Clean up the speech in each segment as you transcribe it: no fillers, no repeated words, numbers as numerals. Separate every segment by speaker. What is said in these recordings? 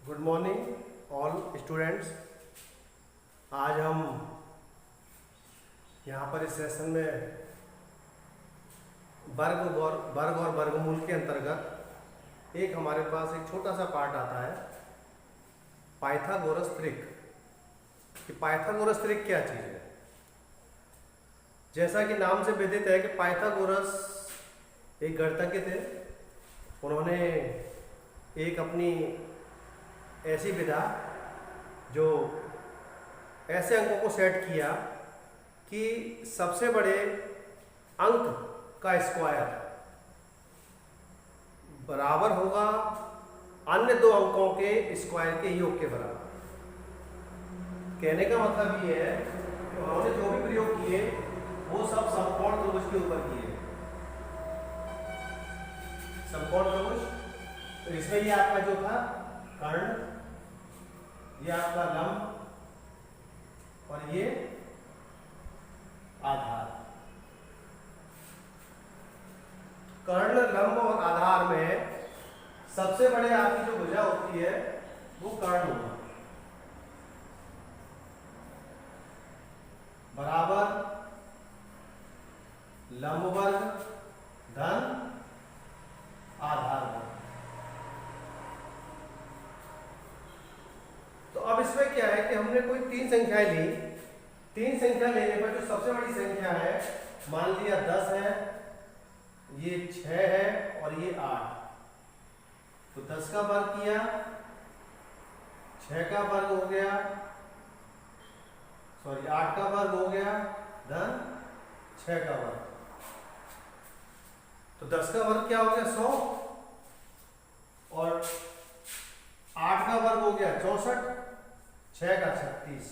Speaker 1: Good morning all students. आज हम यहाँ पर इस सेशन में वर्ग और वर्गमूल के अंतर्गत एक हमारे पास एक छोटा सा पार्ट आता है पाइथागोरस त्रिक। कि पाइथागोरस त्रिक क्या चीज़ है। जैसा कि नाम से विदित है कि पाइथागोरस एक गणितज्ञ थे। उन्होंने एक अपनी ऐसी विधा जो ऐसे अंकों को सेट किया कि सबसे बड़े अंक का स्क्वायर बराबर होगा अन्य दो अंकों के स्क्वायर के योग के बराबर। कहने का मतलब ये है कि उन्होंने जो भी प्रयोग किए वो सब समकोण त्रिभुज के ऊपर किए। समकोण त्रिभुज, तो इसमें ये आपका जो था कर्ण, ये आपका लंब और ये आधार। कर्ण, लंब और आधार में सबसे बड़े आपकी जो भुजा होती है वो कर्ण होगा, बराबर लंब वर्ग धन आधार वर्ग। तो अब इसमें क्या है कि हमने कोई तीन संख्याएं ली। तीन संख्या लेने पर जो सबसे बड़ी संख्या है, मान लिया 10 है, ये 6 है और ये 8। तो 10 का वर्ग किया, 6 का वर्ग हो गया, सॉरी 8 का वर्ग हो गया, धन 6 का वर्ग। तो 10 का वर्ग क्या हो गया 100 और 8 का वर्ग हो गया 64, 6 का 36।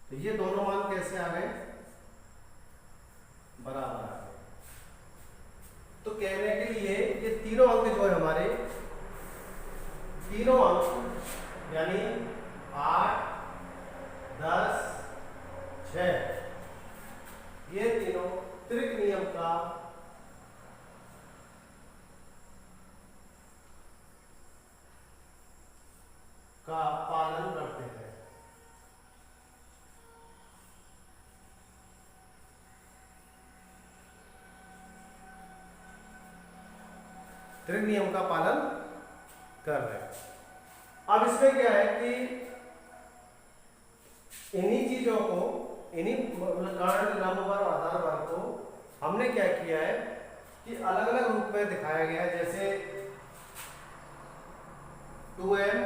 Speaker 1: तो ये दोनों मान कैसे आ गए, बराबर आ गए। तो कहने के लिए ये तीनों अंक जो है हमारे, तीनों अंक यानी 8, 10, 6, ये तीनों त्रिक नियम का पालन करते हैं। त्रिक नियम का पालन कर रहे हैं। अब इसमें क्या है कि इन्हीं चीजों को, इन्हीं कर्ण, लंब वर्ग, आधार वर्ग को हमने क्या किया है कि अलग अलग रूप में दिखाया गया है। जैसे 2m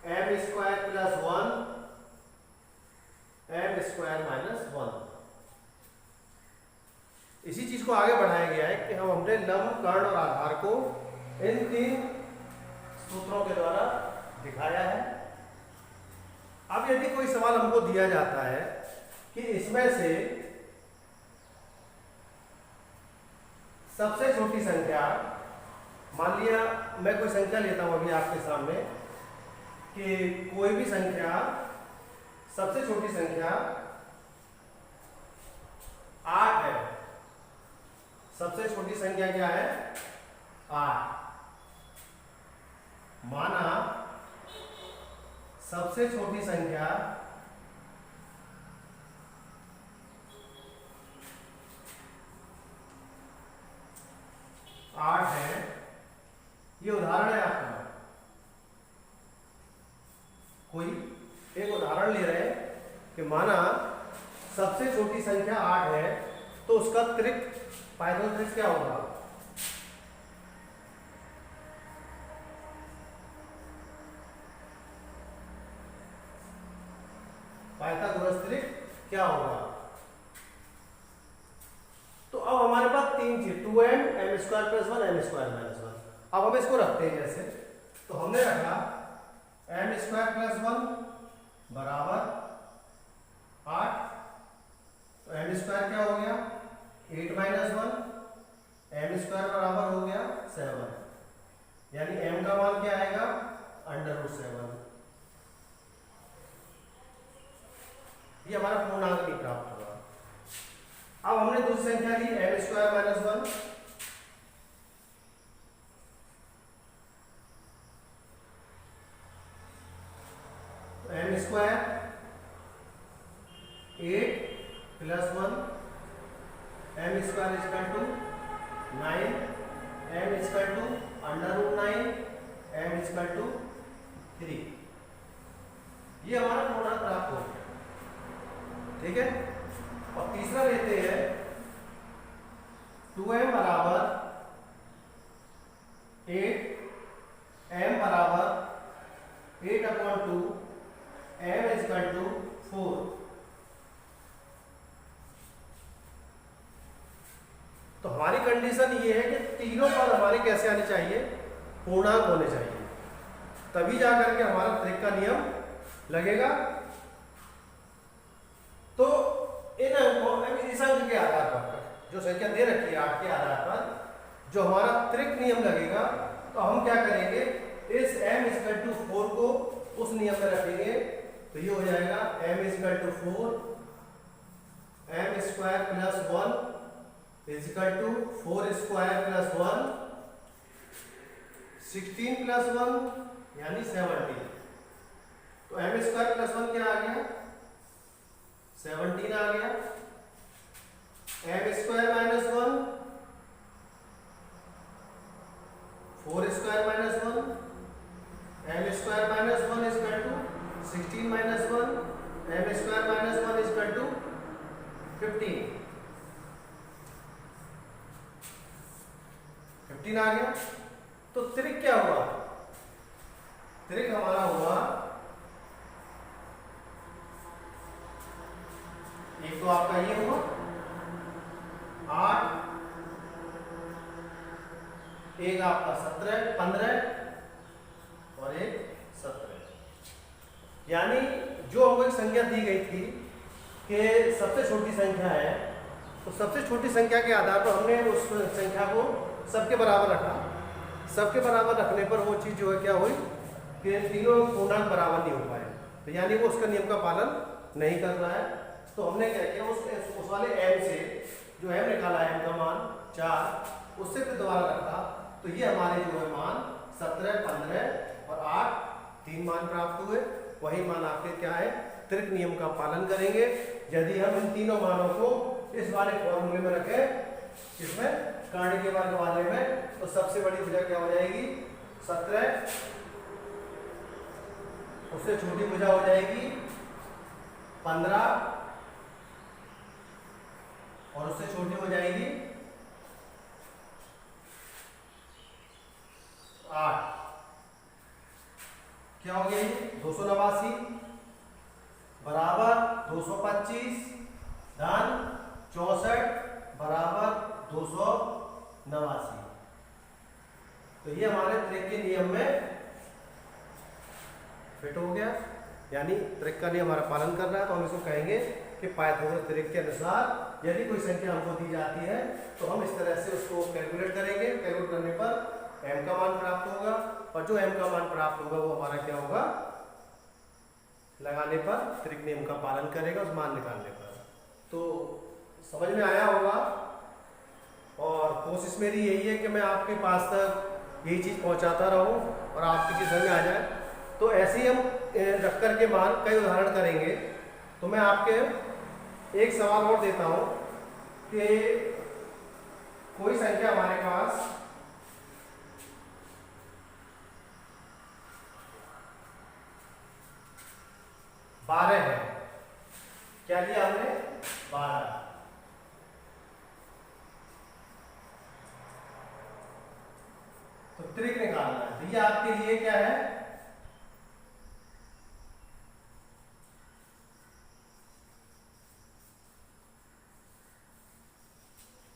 Speaker 1: m square plus 1 m square minus 1। इसी चीज को आगे बढ़ाया गया है कि हमने लंब, कर्ण और आधार को इन तीन सूत्रों के द्वारा दिखाया है। अब यदि कोई सवाल हमको दिया जाता है कि इसमें से सबसे छोटी संख्या, मान लिया मैं कोई संख्या लेता हूं अभी आपके सामने कि कोई भी संख्या, सबसे छोटी संख्या 8 है। सबसे छोटी संख्या क्या है, 8। माना सबसे छोटी संख्या 8 है। ये उदाहरण है आपका। कोई एक उदाहरण ले रहे हैं कि माना सबसे छोटी संख्या 8 है, तो उसका त्रिक, पाइथागोरस त्रिक क्या होगा, पाइथागोरस त्रिक क्या होगा। तो अब हमारे पास तीन चीज, 2m m square plus 1 m square minus 1। अब हम इसको रखते हैं जैसे, तो हमने रखा m स्क्वायर प्लस 1 बराबर 8। तो m स्क्वायर क्या हो गया 8 माइनस 1, m स्क्वायर बराबर हो गया 7। यानी m का मान क्या आएगा √7। ये हमारा पूर्णांक नहीं प्राप्त होगा। अब हमने दूसरी संख्या ली m square minus 1, equal to 3। ये हमारा पूर्णांक प्राप्त हो गया, ठीक है। और तीसरा लेते हैं 2m बराबर 8, m बराबर 8/2, m इक्वल टू 4। तो हमारी कंडीशन ये है कि तीनों पद हमारे कैसे आने चाहिए, पूर्णांक होने चाहिए, तभी जाकर के हमारा त्रिक का नियम लगेगा। तो इन अंकों इस अंक के आधार पर, जो संख्या दे रखी है 8 के आधार पर जो हमारा त्रिक नियम लगेगा, तो हम क्या करेंगे, इस m इक्वल टू 4 को उस नियम में रखेंगे। तो ये हो जाएगा m equal to 4, m square plus 1 equal to 4 square plus 1, 16 plus 1 यानी 17। तो m स्क्वायर प्लस 1 क्या आ गया, 17 आ गया। m square minus 1, 4 square minus 1, m square minus 1 equal to 16 minus 1, m square minus 1 equal to 15 आ गया। तो त्रिक क्या हुआ, त्रिक हमारा हुआ, एक तो आपका ये हुआ 8, एक आपका 17, 15 और एक 17। यानी जो हमको एक संख्या दी गई थी कि सबसे छोटी संख्या है, तो सबसे छोटी संख्या के आधार पर हमने उस संख्या को सबके बराबर रखा। सबके बराबर रखने पर वो चीज़ जो है क्या हुई कि तीनों पूर्णांक बराबर नहीं हो पाए, तो यानी वो उसका नियम का पालन नहीं कर रहा है। तो हमने क्या किया, उस वाले m से जो m निकाला m का मान 4, उससे फिर दोबारा रखा। तो ये हमारे जो है मान 17, 15 और 8 3 मान प्राप्त हुए। वही मान आपके क्या है, त्रिक नियम का पालन करेंगे। यदि हम इन तीनों मानों को इस वाले फॉर्मूले में रखें, इसमें कर्ण के वर्ग वाले में, तो सबसे बड़ी भुजा क्या हो जाएगी 17, उससे छोटी भुजा हो जाएगी 15 और उससे छोटी हो जाएगी 8। क्या हो गया ये 289 बराबर 225 धन 64 बराबर 289। तो ये हमारे त्रिक के नियम में फिट हो गया, यानी त्रिक का नियम हमारा पालन कर रहा है। तो हम इसको कहेंगे कि पाइथागोरस त्रिक के अनुसार यदि कोई संख्या हमको दी जाती है तो हम इस तरह से उसको कैलकुलेट करेंगे। कैलकुलेट करने पर m का मान प्राप्त होगा, और जो m का मान प्राप्त होगा वो हमारा क्या होगा, लगाने पर त्रिक नियम का पालन करेगा उस मान निकालने पर। तो समझ में आया होगा, और कोशिश मेरी यही है कि मैं आपके पास तक यही चीज़ पहुंचाता रहूं और आपकी चीज़ समझ में आ जाए। तो ऐसे ही हम रख कर के मान कई उदाहरण करेंगे। तो मैं आपके एक सवाल और देता हूं कि कोई संख्या हमारे पास 12 है। क्या लिया हमने 12। तो त्रिक निकालना है। तो ये आपके लिए क्या है,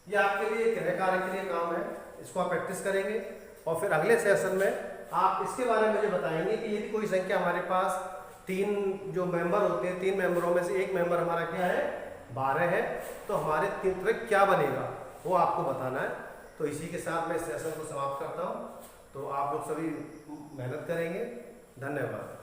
Speaker 1: ये आपके लिए गृह कार्य के लिए काम है। इसको आप प्रैक्टिस करेंगे और फिर अगले सेशन में आप इसके बारे में मुझे बताएंगे कि यदि कोई संख्या हमारे पास 3 जो मेंबर होते हैं, 3 मेंबरों में से एक मेंबर हमारा क्या है 12 है, तो हमारे 3 त्रिक क्या बनेगा वो आपको बताना है। तो इसी के साथ मैं इस सेशन को समाप्त करता हूँ। तो आप लोग सभी मेहनत करेंगे। धन्यवाद।